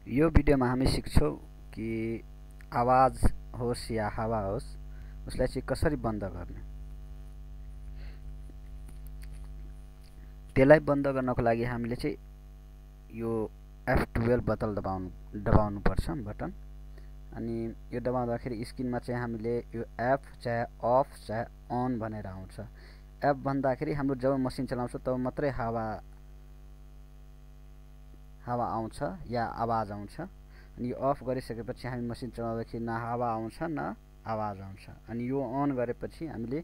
यो भिडियोमा हामी सिक्छौं कि आवाज होस् या हावा होस् उसलाई चाहिँ कसरी बन्द गर्ने। त्यसलाई बन्द गर्नको लागि हामीले चाहिँ यो F12 दबाउनु पर्छ बटन। अनि यो दबाउँदाखेरि स्क्रिनमा चाहिँ हामीले यो F चाहे अफ चाहे अन भनेर आउँछ। F भन्दाखेरि हाम्रो जब मसिन चलाउँछ तब मात्रै हावा आउँछ या आवाज आउँछ। अनि यो अफ गरिसकेपछि हामी मसिन चलाउँदाखेरि न हावा आउँछ न आवाज आउँछ। अनि यो अन गरेपछि हामीले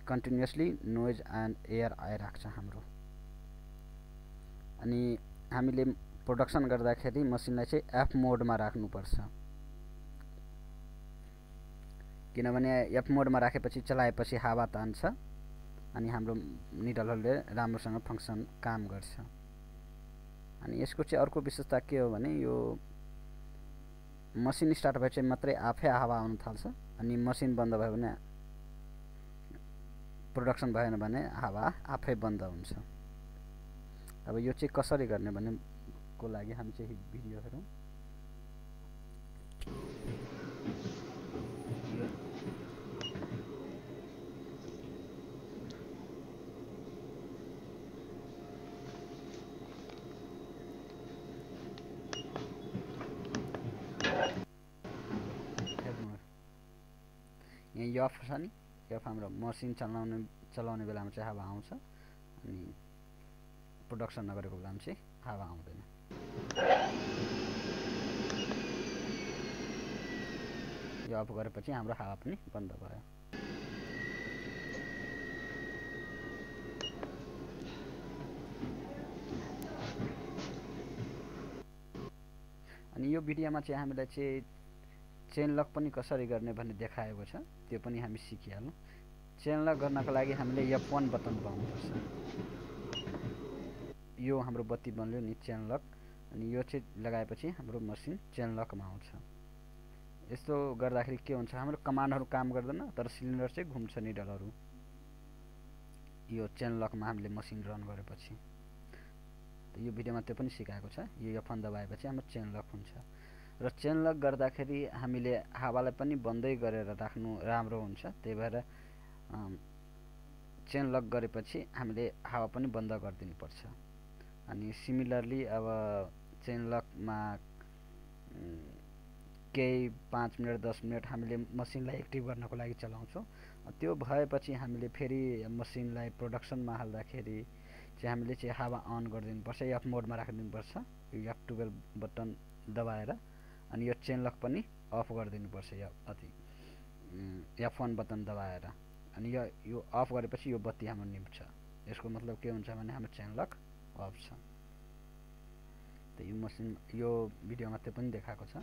कन्टिन्युअसली नोइज एन्ड एयर आइराख्छ हाम्रो। अनि हामीले प्रोडक्सन गर्दाखेरि मसिनलाई चाहिँ एफ मोडमा राख्नुपर्छ, किनभने एफ मोडमा राखेपछि चलाएपछि हावा तान्छ अनि हाम्रो निडलहरूले राम्रोसँग काम गर्छ। अनि यसको चाहिँ अर्को विशेषता के हो भने यो मसिन स्टार्ट भएपछि मात्रै आफै हावा आउन थाल्छ। अनि मसिन बन्द भयो भने प्रोडक्सन भएन भने हावा आफै बन्द हुन्छ। अब यो चाहिँ कसरी गर्ने भन्ने को लागि हामी चाहिँ भिडियो हेरौँ। यहाँ यफ छ नि, यफ हाम्रो मसिन चलाउने बेलामा चाहिँ हावा आउँछ अनि प्रोडक्सन नगरेको बेलामा चाहिँ हावा आउँदैन। यो अफ गरेपछि हाम्रो हावा पनि बन्द भयो। अनि यो भिडियोमा चाहिँ हामीलाई चाहिँ चेन लक पनि कसरी गर्ने भन्ने देखाएको छ, त्यो पनि हामी सिकिहालौँ। चेन लक गर्नको लागि हामीले F1 बटन दबाउनुपर्छ। यो हाम्रो बत्ती बन्यो नि चेन लक। अनि यो चाहिँ लगाएपछि हाम्रो मसिन चेन लकमा आउँछ। यस्तो गर्दाखेरि के हुन्छ, हाम्रो कमान्डहरू काम गर्दैन तर सिलिन्डर चाहिँ घुम्छ निडलहरू। यो चेन लकमा हामीले मसिन रन गरेपछि यो भिडियोमा त्यो पनि सिकाएको छ। यो F1 दबाएपछि हाम्रो चेन लक हुन्छ। र चेन लक गर्दाखेरि हामीले हावालाई पनि बन्दै गरेर राख्नु राम्रो हुन्छ। त्यही भएर चेन लक गरेपछि हामीले हावा पनि बन्द गरिदिनु पर्छ। अनि सिमिलरली अब चेन लकमा केही 5 मिनट 10 मिनट हामीले मसिनलाई एक्टिभ गर्नको लागि चलाउँछौँ। त्यो भएपछि हामीले फेरि मसिनलाई प्रोडक्सनमा हाल्दाखेरि चाहिँ हामीले चाहिँ हावा अन गरिदिनुपर्छ, एफ मोडमा राखिदिनुपर्छ यो F12 बटन दबाएर। अनि यो चेन लक पनि अफ गरिदिनुपर्छ F1 बटन दबाएर। अनि यो अफ गरेपछि यो बत्ती हाम्रो निम्छ। यसको मतलब के हुन्छ भने हाम्रो चेन लक अफ छ। त यो मसिन यो भिडियोमा त्यो पनि देखाएको छ।